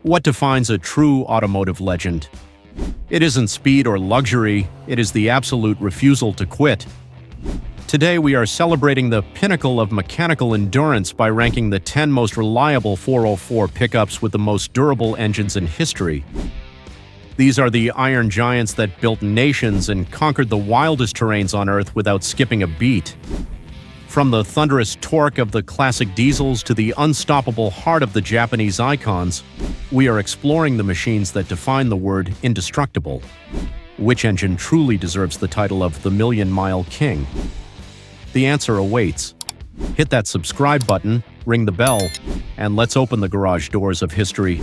What defines a true automotive legend? It isn't speed or luxury, it is the absolute refusal to quit. Today we are celebrating the pinnacle of mechanical endurance by ranking the 10 most reliable 404 pickups with the most durable engines in history. These are the iron giants that built nations and conquered the wildest terrains on Earth without skipping a beat. From the thunderous torque of the classic diesels to the unstoppable heart of the Japanese icons, we are exploring the machines that define the word indestructible. Which engine truly deserves the title of the Million-Mile King? The answer awaits. Hit that subscribe button, ring the bell, and let's open the garage doors of history.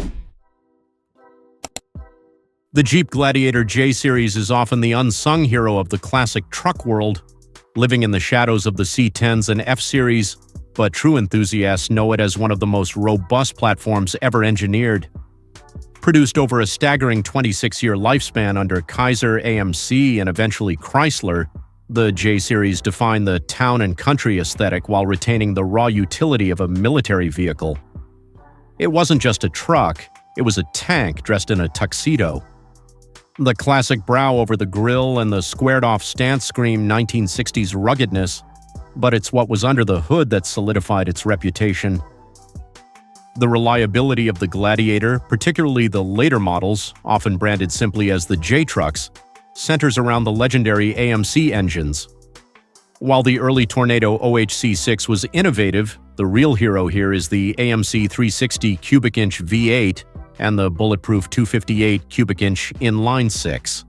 The Jeep Gladiator J-Series is often the unsung hero of the classic truck world, living in the shadows of the C10s and F-Series, but true enthusiasts know it as one of the most robust platforms ever engineered. Produced over a staggering 26-year lifespan under Kaiser, AMC, and eventually Chrysler, the J-Series defined the town and country aesthetic while retaining the raw utility of a military vehicle. It wasn't just a truck, it was a tank dressed in a tuxedo. The classic brow over the grille and the squared-off stance scream 1960s ruggedness, but it's what was under the hood that solidified its reputation. The reliability of the Gladiator, particularly the later models, often branded simply as the J-Trucks, centers around the legendary AMC engines. While the early Tornado OHC6 was innovative, the real hero here is the AMC 360 cubic-inch V8 and the bulletproof 258 cubic-inch inline-six.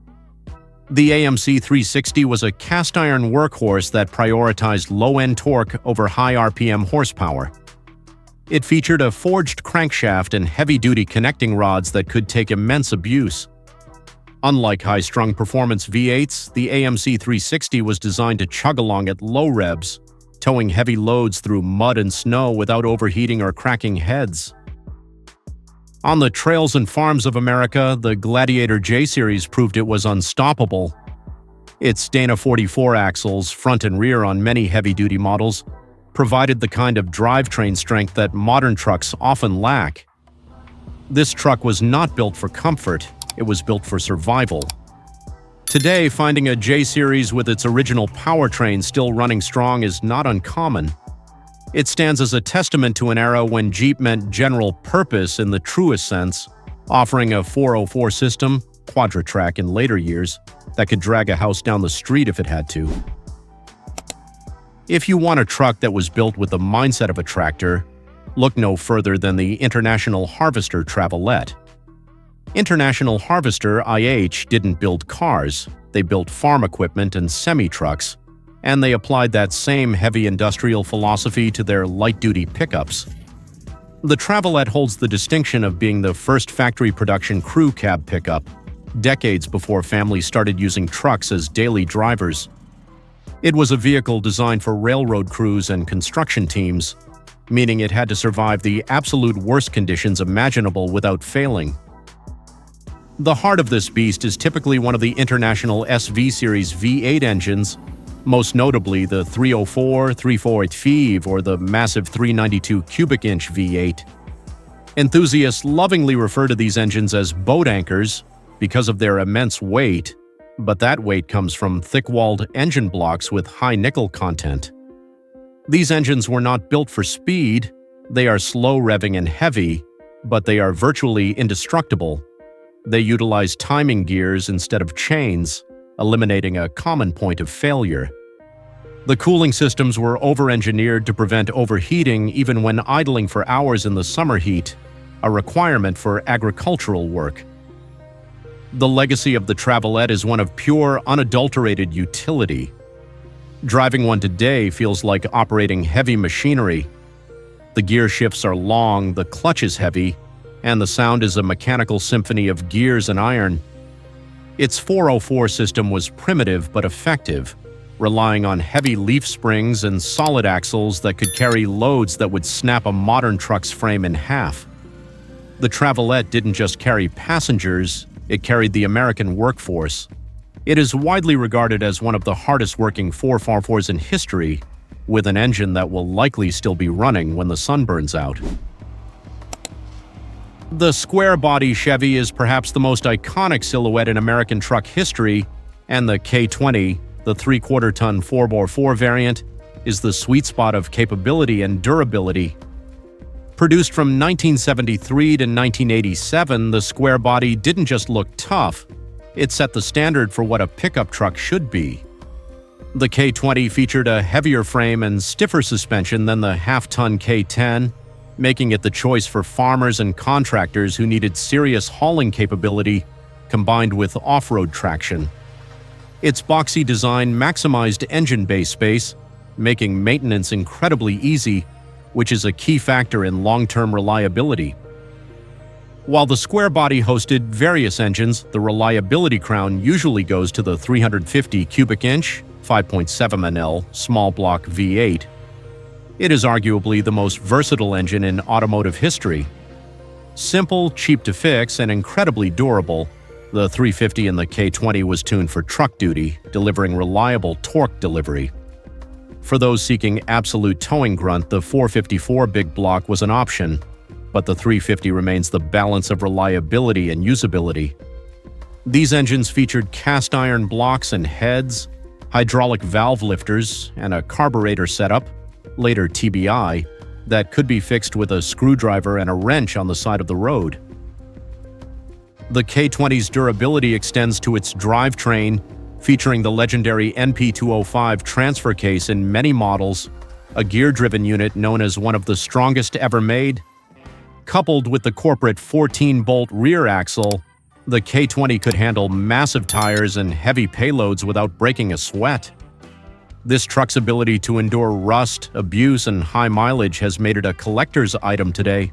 The AMC 360 was a cast-iron workhorse that prioritized low-end torque over high RPM horsepower. It featured a forged crankshaft and heavy-duty connecting rods that could take immense abuse. Unlike high-strung performance V8s, the AMC 360 was designed to chug along at low revs, towing heavy loads through mud and snow without overheating or cracking heads. On the trails and farms of America, the Gladiator J-Series proved it was unstoppable. Its Dana 44 axles, front and rear on many heavy-duty models, provided the kind of drivetrain strength that modern trucks often lack. This truck was not built for comfort, it was built for survival. Today, finding a J-Series with its original powertrain still running strong is not uncommon. It stands as a testament to an era when Jeep meant general purpose in the truest sense, offering a 404 system, quadra-track in later years, that could drag a house down the street if it had to. If you want a truck that was built with the mindset of a tractor, look no further than the International Harvester Travelette. International Harvester IH didn't build cars, they built farm equipment and semi-trucks, and they applied that same heavy industrial philosophy to their light-duty pickups. The Travelette holds the distinction of being the first factory production crew cab pickup, decades before families started using trucks as daily drivers. It was a vehicle designed for railroad crews and construction teams, meaning it had to survive the absolute worst conditions imaginable without failing. The heart of this beast is typically one of the International SV Series V8 engines, most notably the 304, 348 or the massive 392 cubic-inch V8. Enthusiasts lovingly refer to these engines as boat anchors because of their immense weight, but that weight comes from thick-walled engine blocks with high nickel content. These engines were not built for speed, they are slow-revving and heavy, but they are virtually indestructible. They utilize timing gears instead of chains, eliminating a common point of failure. The cooling systems were over-engineered to prevent overheating even when idling for hours in the summer heat, a requirement for agricultural work. The legacy of the Travelette is one of pure, unadulterated utility. Driving one today feels like operating heavy machinery. The gear shifts are long, the clutch is heavy, and the sound is a mechanical symphony of gears and iron. Its 404 system was primitive but effective, relying on heavy leaf springs and solid axles that could carry loads that would snap a modern truck's frame in half. The Travelette didn't just carry passengers, it carried the American workforce. It is widely regarded as one of the hardest-working 404s in history, with an engine that will likely still be running when the sun burns out. The square-body Chevy is perhaps the most iconic silhouette in American truck history, and the K20, the 3/4-ton 4x4 variant, is the sweet spot of capability and durability. Produced from 1973 to 1987, the square body didn't just look tough, it set the standard for what a pickup truck should be. The K20 featured a heavier frame and stiffer suspension than the half-ton K10, making it the choice for farmers and contractors who needed serious hauling capability combined with off-road traction. Its boxy design maximized engine bay space, making maintenance incredibly easy, which is a key factor in long-term reliability. While the square body hosted various engines, the reliability crown usually goes to the 350 cubic inch, 5.7 NL small block V8. It is arguably the most versatile engine in automotive history. Simple, cheap to fix, and incredibly durable, the 350 in the K20 was tuned for truck duty, delivering reliable torque delivery. For those seeking absolute towing grunt, the 454 big block was an option, but the 350 remains the balance of reliability and usability. These engines featured cast iron blocks and heads, hydraulic valve lifters, and a carburetor setup, later TBI, that could be fixed with a screwdriver and a wrench on the side of the road. The K20's durability extends to its drivetrain, featuring the legendary NP205 transfer case in many models, a gear-driven unit known as one of the strongest ever made. Coupled with the corporate 14-bolt rear axle, the K20 could handle massive tires and heavy payloads without breaking a sweat. This truck's ability to endure rust, abuse, and high mileage has made it a collector's item today.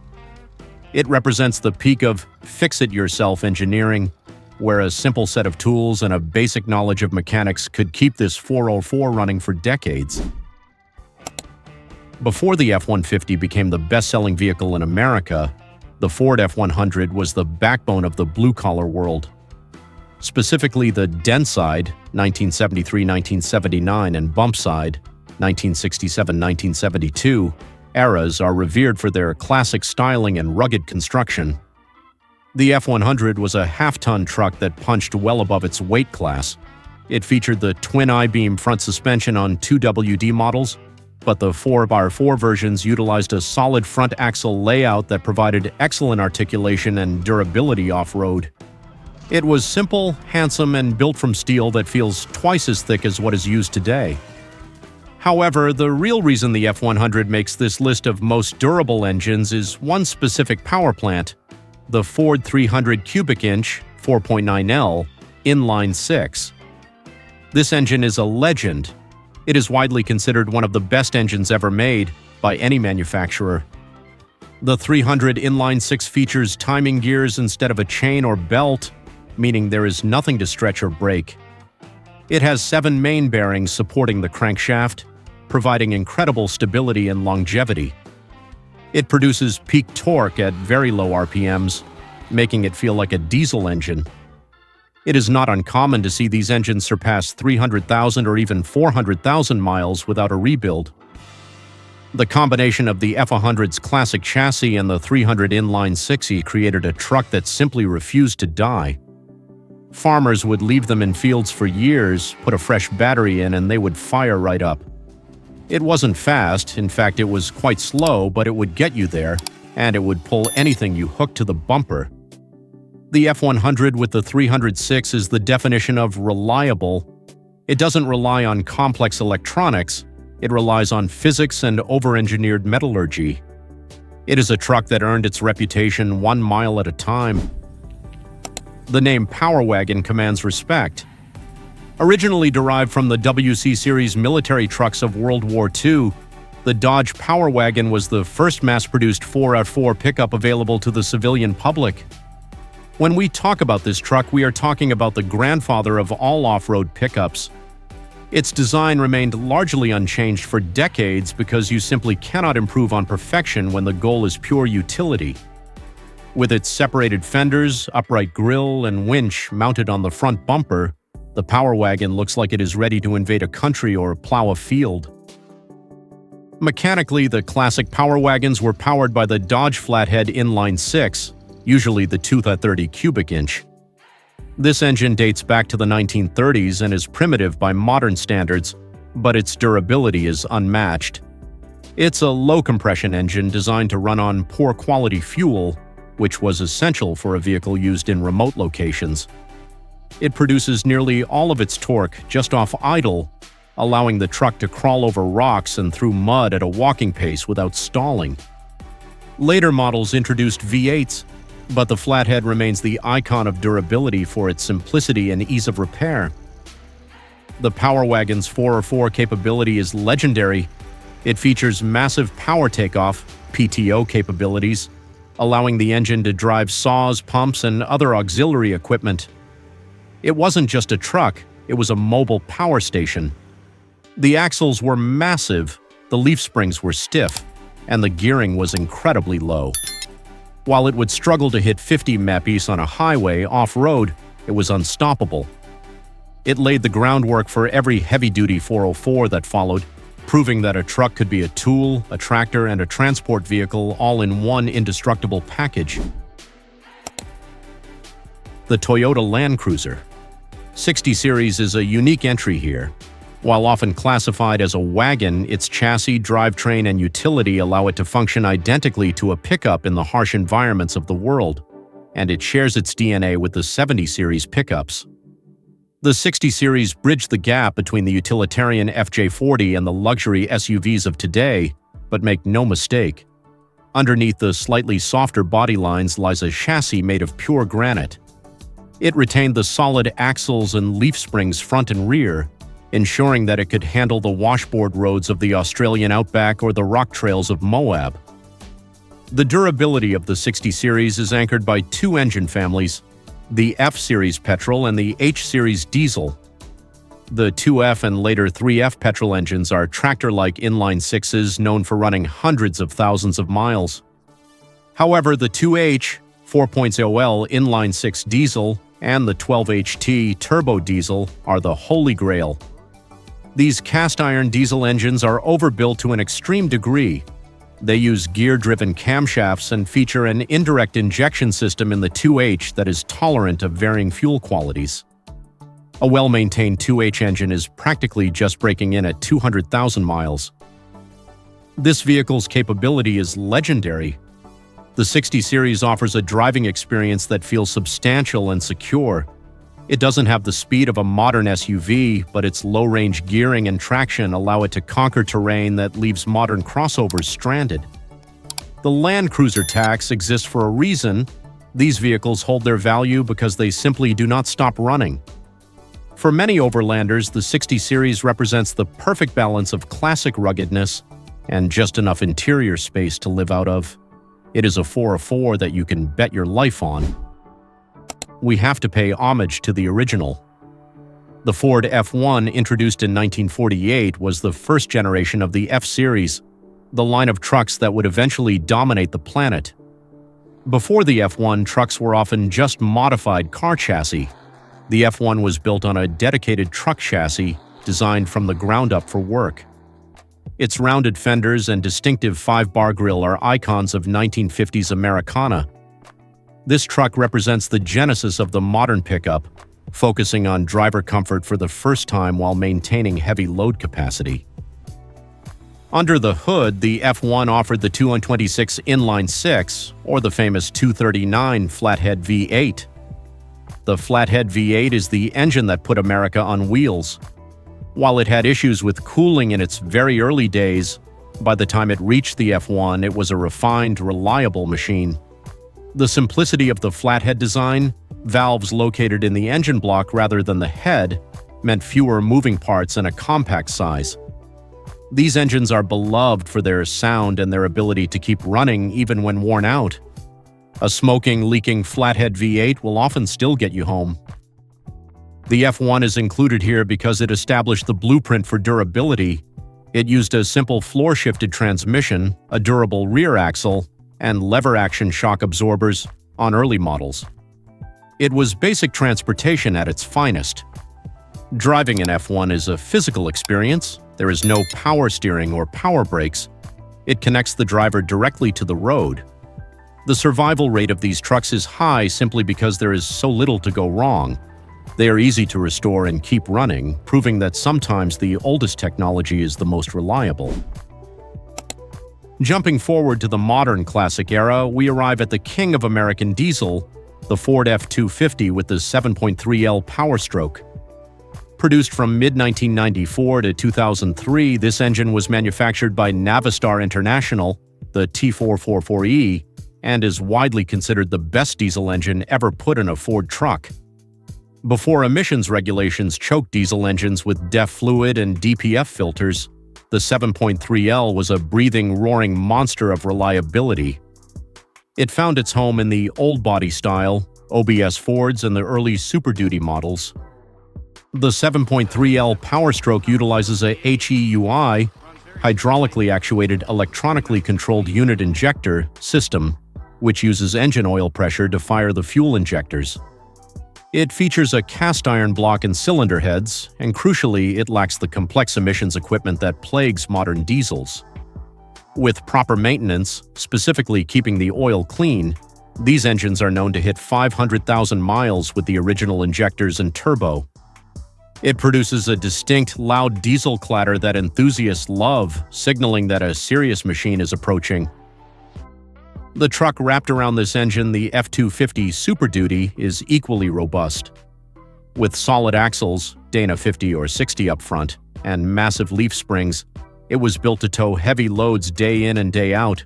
It represents the peak of fix-it-yourself engineering, where a simple set of tools and a basic knowledge of mechanics could keep this 404 running for decades. Before the F-150 became the best-selling vehicle in America, the Ford F-100 was the backbone of the blue-collar world. Specifically, the dent side, 1973-1979, and bump side, 1967-1972, eras are revered for their classic styling and rugged construction. The F-100 was a half-ton truck that punched well above its weight class. It featured the twin I-beam front suspension on two WD models, but the 4x4 versions utilized a solid front axle layout that provided excellent articulation and durability off-road. It was simple, handsome, and built from steel that feels twice as thick as what is used today. However, the real reason the F-100 makes this list of most durable engines is one specific power plant, the Ford 300 cubic inch 4.9L inline 6. This engine is a legend. It is widely considered one of the best engines ever made by any manufacturer. The 300 inline 6 features timing gears instead of a chain or belt, meaning there is nothing to stretch or break. It has 7 main bearings supporting the crankshaft, providing incredible stability and longevity. It produces peak torque at very low RPMs, making it feel like a diesel engine. It is not uncommon to see these engines surpass 300,000 or even 400,000 miles without a rebuild. The combination of the F-100's classic chassis and the 300 inline 6E created a truck that simply refused to die. Farmers would leave them in fields for years, put a fresh battery in, and they would fire right up. It wasn't fast, in fact it was quite slow, but it would get you there, and it would pull anything you hooked to the bumper. The F-100 with the 306 is the definition of reliable. It doesn't rely on complex electronics, it relies on physics and over-engineered metallurgy. It is a truck that earned its reputation 1 mile at a time. The name Power Wagon commands respect. Originally derived from the WC Series military trucks of World War II, the Dodge Power Wagon was the first mass-produced 4x4 pickup available to the civilian public. When we talk about this truck, we are talking about the grandfather of all off-road pickups. Its design remained largely unchanged for decades because you simply cannot improve on perfection when the goal is pure utility. With its separated fenders, upright grille, and winch mounted on the front bumper, the Power Wagon looks like it is ready to invade a country or plow a field. Mechanically, the classic Power Wagons were powered by the Dodge Flathead inline 6, usually the 230 cubic inch. This engine dates back to the 1930s and is primitive by modern standards, but its durability is unmatched. It's a low-compression engine designed to run on poor-quality fuel, which was essential for a vehicle used in remote locations. It produces nearly all of its torque just off idle, allowing the truck to crawl over rocks and through mud at a walking pace without stalling. Later models introduced V8s, but the Flathead remains the icon of durability for its simplicity and ease of repair. The Power Wagon's 404 capability is legendary. It features massive power takeoff, PTO capabilities, allowing the engine to drive saws, pumps, and other auxiliary equipment. It wasn't just a truck, it was a mobile power station. The axles were massive, the leaf springs were stiff, and the gearing was incredibly low. While it would struggle to hit 50 mph on a highway off-road, it was unstoppable. It laid the groundwork for every heavy-duty 404 that followed, proving that a truck could be a tool, a tractor, and a transport vehicle all in one indestructible package. The Toyota Land Cruiser 60 Series is a unique entry here. While often classified as a wagon, its chassis, drivetrain, and utility allow it to function identically to a pickup in the harsh environments of the world, and it shares its DNA with the 70 Series pickups. The 60 Series bridged the gap between the utilitarian FJ40 and the luxury SUVs of today, but make no mistake, underneath the slightly softer body lines lies a chassis made of pure granite. It retained the solid axles and leaf springs front and rear, ensuring that it could handle the washboard roads of the Australian outback or the rock trails of Moab. The durability of the 60 Series is anchored by two engine families, the F-Series petrol and the H-Series diesel. The 2F and later 3F petrol engines are tractor-like inline sixes known for running hundreds of thousands of miles. However, the 2H, 4.0L inline six diesel, and the 12HT turbo diesel are the holy grail. These cast-iron diesel engines are overbuilt to an extreme degree. They use gear-driven camshafts and feature an indirect injection system in the 2H that is tolerant of varying fuel qualities. A well-maintained 2H engine is practically just breaking in at 200,000 miles. This vehicle's capability is legendary. The 60 Series offers a driving experience that feels substantial and secure. It doesn't have the speed of a modern SUV, but its low-range gearing and traction allow it to conquer terrain that leaves modern crossovers stranded. The Land Cruiser tax exists for a reason. These vehicles hold their value because they simply do not stop running. For many overlanders, the 60 Series represents the perfect balance of classic ruggedness and just enough interior space to live out of. It is a 404 that you can bet your life on. We have to pay homage to the original. The Ford F1, introduced in 1948, was the first generation of the F-Series, the line of trucks that would eventually dominate the planet. Before the F1, trucks were often just modified car chassis. The F1 was built on a dedicated truck chassis designed from the ground up for work. Its rounded fenders and distinctive 5-bar grille are icons of 1950s Americana. This truck represents the genesis of the modern pickup, focusing on driver comfort for the first time while maintaining heavy load capacity. Under the hood, the F1 offered the 226 inline six, or the famous 239 Flathead V8. The Flathead V8 is the engine that put America on wheels. While it had issues with cooling in its very early days, by the time it reached the F1, it was a refined, reliable machine. The simplicity of the Flathead design, valves located in the engine block rather than the head, meant fewer moving parts and a compact size. These engines are beloved for their sound and their ability to keep running even when worn out. A smoking, leaking Flathead V8 will often still get you home. The F1 is included here because it established the blueprint for durability. It used a simple floor-shifted transmission, a durable rear axle, and lever-action shock absorbers on early models. It was basic transportation at its finest. Driving an F1 is a physical experience. There is no power steering or power brakes. It connects the driver directly to the road. The survival rate of these trucks is high simply because there is so little to go wrong. They are easy to restore and keep running, proving that sometimes the oldest technology is the most reliable. Jumping forward to the modern classic era, we arrive at the king of American diesel, the Ford F-250 with the 7.3L Power Stroke. Produced from mid-1994 to 2003, this engine was manufactured by Navistar International, the T444E, and is widely considered the best diesel engine ever put in a Ford truck. Before emissions regulations choked diesel engines with DEF fluid and DPF filters, the 7.3L was a breathing, roaring monster of reliability. It found its home in the old body style, OBS Fords, and the early Super Duty models. The 7.3L Power Stroke utilizes a HEUI, hydraulically actuated electronically controlled unit injector system, which uses engine oil pressure to fire the fuel injectors. It features a cast iron block and cylinder heads, and crucially, it lacks the complex emissions equipment that plagues modern diesels. With proper maintenance, specifically keeping the oil clean, these engines are known to hit 500,000 miles with the original injectors and turbo. It produces a distinct, loud diesel clatter that enthusiasts love, signaling that a serious machine is approaching. The truck wrapped around this engine, the F-250 Super Duty, is equally robust. With solid axles, Dana 50 or 60 up front, and massive leaf springs, it was built to tow heavy loads day in and day out.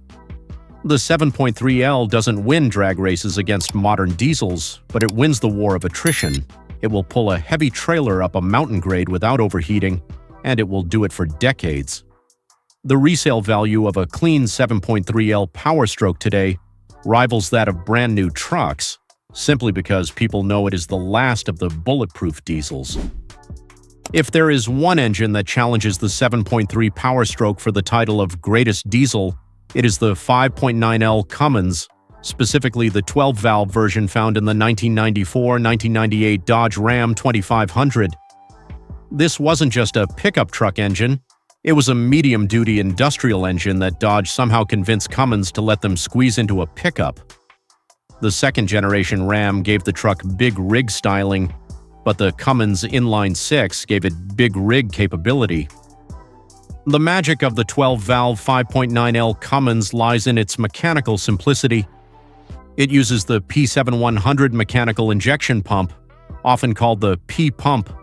The 7.3L doesn't win drag races against modern diesels, but it wins the war of attrition. It will pull a heavy trailer up a mountain grade without overheating, and it will do it for decades. The resale value of a clean 7.3L Power Stroke today rivals that of brand new trucks, simply because people know it is the last of the bulletproof diesels. If there is one engine that challenges the 7.3 Power Stroke for the title of greatest diesel, it is the 5.9L Cummins, specifically the 12-valve version found in the 1994-1998 Dodge Ram 2500. This wasn't just a pickup truck engine. It was a medium-duty industrial engine that Dodge somehow convinced Cummins to let them squeeze into a pickup. The second-generation Ram gave the truck big rig styling, but the Cummins Inline 6 gave it big rig capability. The magic of the 12-valve 5.9L Cummins lies in its mechanical simplicity. It uses the P7100 mechanical injection pump, often called the P-pump.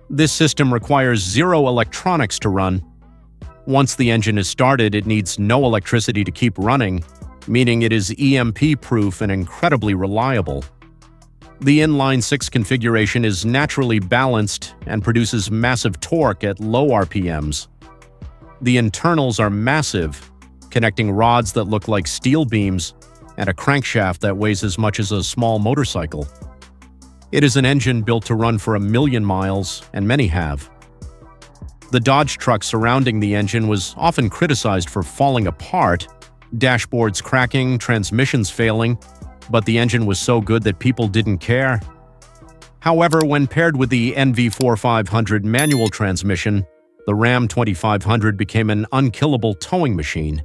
This system requires zero electronics to run. Once the engine is started, it needs no electricity to keep running, meaning it is EMP-proof and incredibly reliable. The inline 6 configuration is naturally balanced and produces massive torque at low RPMs. The internals are massive, connecting rods that look like steel beams and a crankshaft that weighs as much as a small motorcycle. It is an engine built to run for 1,000,000 miles, and many have. The Dodge truck surrounding the engine was often criticized for falling apart, dashboards cracking, transmissions failing, but the engine was so good that people didn't care. However, when paired with the NV4500 manual transmission, the Ram 2500 became an unkillable towing machine.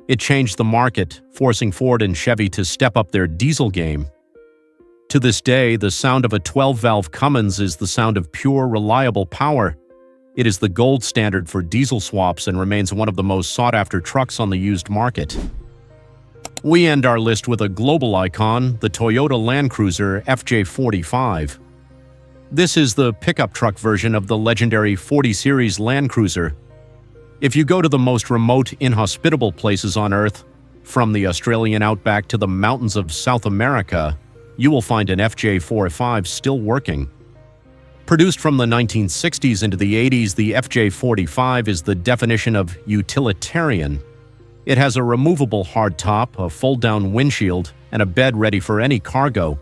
It changed the market, forcing Ford and Chevy to step up their diesel game. To this day, the sound of a 12-valve Cummins is the sound of pure, reliable power. It is the gold standard for diesel swaps and remains one of the most sought-after trucks on the used market. We end our list with a global icon, the Toyota Land Cruiser FJ45. This is the pickup truck version of the legendary 40 Series Land Cruiser. If you go to the most remote, inhospitable places on Earth, from the Australian outback to the mountains of South America, you will find an FJ45 still working. Produced from the 1960s into the 80s, the FJ45 is the definition of utilitarian. It has a removable hardtop, a fold-down windshield, and a bed ready for any cargo.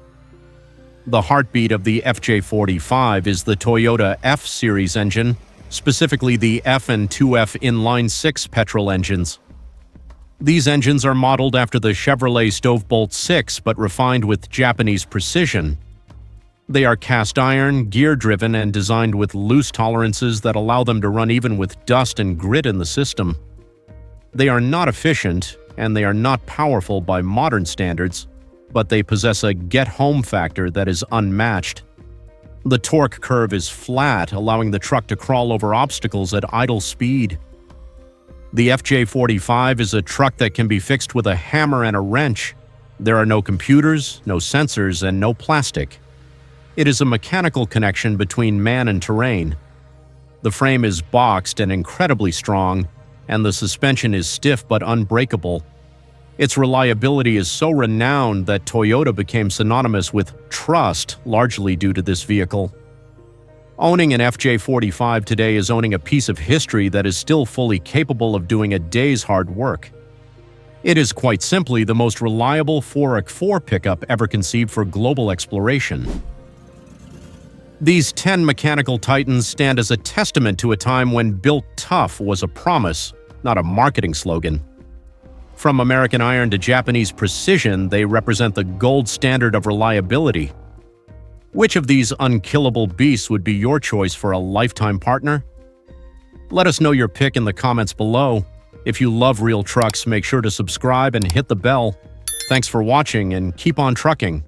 The heartbeat of the FJ45 is the Toyota F-Series engine, specifically the F and 2F inline 6 petrol engines. These engines are modeled after the Chevrolet Stovebolt 6 but refined with Japanese precision. They are cast iron, gear-driven, and designed with loose tolerances that allow them to run even with dust and grit in the system. They are not efficient, and they are not powerful by modern standards, but they possess a get-home factor that is unmatched. The torque curve is flat, allowing the truck to crawl over obstacles at idle speed. The FJ45 is a truck that can be fixed with a hammer and a wrench. There are no computers, no sensors, and no plastic. It is a mechanical connection between man and terrain. The frame is boxed and incredibly strong, and the suspension is stiff but unbreakable. Its reliability is so renowned that Toyota became synonymous with trust, largely due to this vehicle. Owning an FJ45 today is owning a piece of history that is still fully capable of doing a day's hard work. It is quite simply the most reliable 4x4 pickup ever conceived for global exploration. These 10 mechanical titans stand as a testament to a time when built tough was a promise, not a marketing slogan. From American iron to Japanese precision, they represent the gold standard of reliability. Which of these unkillable beasts would be your choice for a lifetime partner? Let us know your pick in the comments below. If you love real trucks, make sure to subscribe and hit the bell. Thanks for watching and keep on trucking.